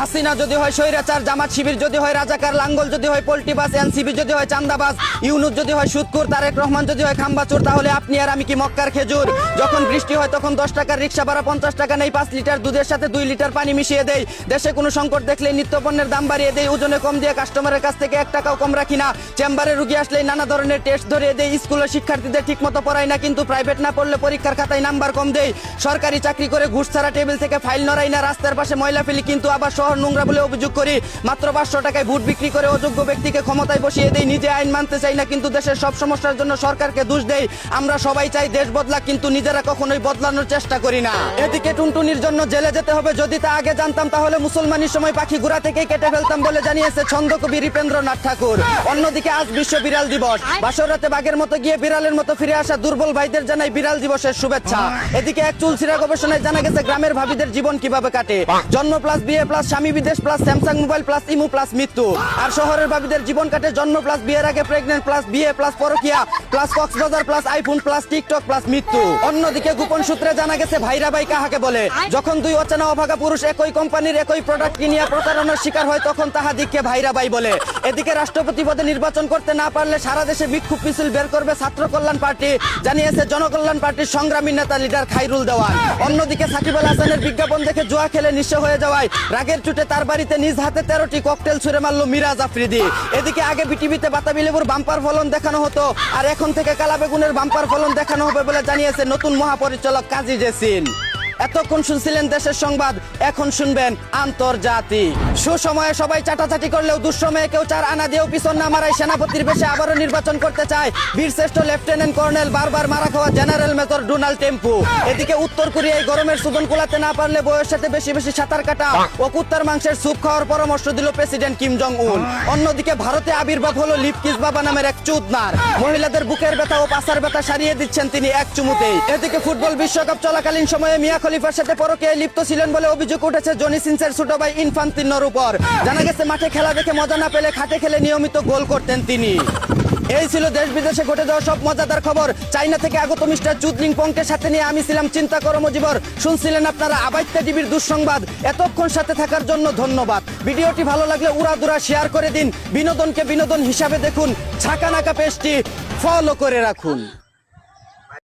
হাসিনা যদি হয় স্বৈরাচার, জামাত শিবির যদি হয় রাজাকার, লাঙ্গল যদি হয় পোল্টিবাস, এনসিবি যদি হয় চান্দাবাজ, ইউনুস যদি হয় সুদখোর, তারেক রহমান যদি হয় খাম্বাচোর, তাহলে আপনি আর আমি কি মক্কার খেজুর? যখন বৃষ্টি হয় তখন 10 টাকার রিক্সা ভাড়া 50 টাকা নেই, 5 লিটার দুধের সাথে 2 লিটার পানি মিশিয়ে দেই। দেশে কোনো সংকট দেখলে নিত্যপণ্যের দাম বাড়িয়ে দেই, ওজনে কম দিয়ে কাস্টমারের কাছ থেকে 1 টাকাও কম রাখি না। চেম্বারে রুগী আসলে নানা ধরনের টেস্ট ধরিয়ে দেই। স্কুলের শিক্ষার্থীদের ঠিক মতো পড়াই না, কিন্তু প্রাইভেট না পড়লে পরীক্ষার খাতায় নাম্বার কম দেই। সরকারি চাকরি করে ঘুষ ছাড়া টেবিল থেকে ফাইল নড়াই না, রাস্তার পাশে ময়লা ফেলি কিন্তু আবার শহর নোংরা বলে অভিযোগ করি। মাত্র 500 টাকায় ভোট বিক্রি করে অযোগ্য ব্যক্তিকে ক্ষমতায় বসিয়ে দেই। নিজে আইন মানতে চাই না, কিন্তু দেশের সব সমস্যার জন্য সরকারকে দোষ দেই। আমরা সবাই চাই দেশ বদলা, কিন্তু নিজেরা কখনোই বদলানোর চেষ্টা করি না। এদিকে টুনটুনির জন্য জেলে যেতে হবে, যদি তা আগে জানতাম তাহলে মুসলমানের সময় পাখি ঘোড়া থেকেই কেটে ফেলতাম বলে জানিয়েছে ছন্দকবি হৃপেন্দ্রনাথ ঠাকুর। অন্যদিকে আজ বিশ্ব বিড়াল দিবস। বাসর রাতে বাঘের মতো গিয়ে বিড়ালের মতো ফিরে আসা দুর্বল ভাইদের জানাই বিড়াল দিবসের শুভেচ্ছা। এদিকে এক চুলছিরা গবেষণায় জানা গেছে গ্রামের ভাবিদের জীবন কিভাবে কাটে। জন্ম প্লাস বিয়ে প্লাস স্বামী বিদেশ প্লাস স্যামসাং মোবাইল প্লাস ইমু প্লাস মৃত্যু। আর শহরের ভাবিদের জীবন কাটে জন্ম প্লাস বিয়ের আগে প্রেগনেন্ট প্লাস বিয়ে প্লাস পরকিয়া plus Cox's Bazar plus iPhone plus TikTok plus মৃত্যু। অন্যদিকে গোপন সূত্রে জানা গেছে ভাইরা ভাই কাহাকে বলে। যখন দুই অচেনা অভাগা পুরুষ একই কোম্পানির একই প্রোডাক্ট কিনিয়া প্রতারণার শিকার হয় তখন তাহাদিগকে ভাইরা ভাই বলে। এদিকে রাষ্ট্রপতি পদে নির্বাচন করতে না পারলে সারা দেশে বিক্ষোভ মিছিল বের করবে ছাত্র কল্যাণ পার্টি, জানিয়েছে জনকল্যাণ পার্টির সংগ্রামী নেতা লিডার খাইরুল দেওয়ান। অন্যদিকে সাকিব আল হাসানের বিজ্ঞাপন দেখে জুয়া খেলে নিঃস্ব হয়ে যাওয়ায় রাগের চুটে তার বাড়িতে নিজ হাতে 13টি ককটেল ছুড়ে মারল মিরাজ আফ্রিদি। এদিকে আগে বিটিভিতে বাতাবি লেবুর বাম্পার ফলন দেখানো হতো, আর এখন থেকে কালা বেগুনের বাম্পার ফলন দেখানো হবে বলে জানিয়েছে নতুন মহাপরিচালক কাজী জেসিন। এতক্ষণ শুনছিলেন দেশের সংবাদ, এখন শুনবেন আন্তর্জাতিক। সুসময়ে সবাই চাটাচাটি করলেও দুঃসময়ে কেউ 4 আনা দিয়েও পিছন না মারায় সানাপতির বেশে আবারও নির্বাচন করতে চায় বীরশ্রেষ্ঠ লেফটেন্যান্ট কর্নেল বারবার মারা খাওয়া জেনারেল মেজর ডোনাল্ড টেম্পু। এদিকে উত্তর কোরিয়ায় গরমের সুদন কুলাতে না পারলে বউয়ের সাথে বেশি বেশি সাঁতার কাটা ও কুত্তার মাংসের স্যুপ খাওয়ার পরামর্শ দিল প্রেসিডেন্ট কিম জং উন। অন্যদিকে ভারতে আবির্ভাব হলো লিপকিস বাবা নামের এক চুদনার। মহিলাদের বুকের ব্যথা ও পাছার ব্যথা সারিয়ে দিচ্ছেন তিনি এক চুমুতেই। এদিকে ফুটবল বিশ্বকাপ চলাকালীন সময়ে মিয়া খলিফার সাথে পরকীয়ায় লিপ্ত ছিলেন বলে অভিযোগ উঠেছে জনি সিনসের ছোট ভাই ইনফান্তিনোর উপর। জানা গেছে মাঠে খেলা দেখে মজা না পেলে খাটে খেলে নিয়মিত গোল করতেন তিনি। এই ছিল দেশ বিদেশে ঘটে যাওয়া সব মজাদার খবর। চাইনা থেকে আগত মিস্টার চুদলিং পংকে সাথে নিয়ে আমি ছিলাম চিন্তা করো মজিবর। শুনছিলেন আপনারা আবাইত্যা টিভির দুঃসংবাদ। এতক্ষণ সাথে থাকার জন্য ধন্যবাদ। ভিডিওটি ভালো লাগলে উড়াদুরা শেয়ার করে দিন। বিনোদনকে বিনোদন হিসাবে দেখুন। ছাকা নাকা পেজটি ফলো করে রাখুন।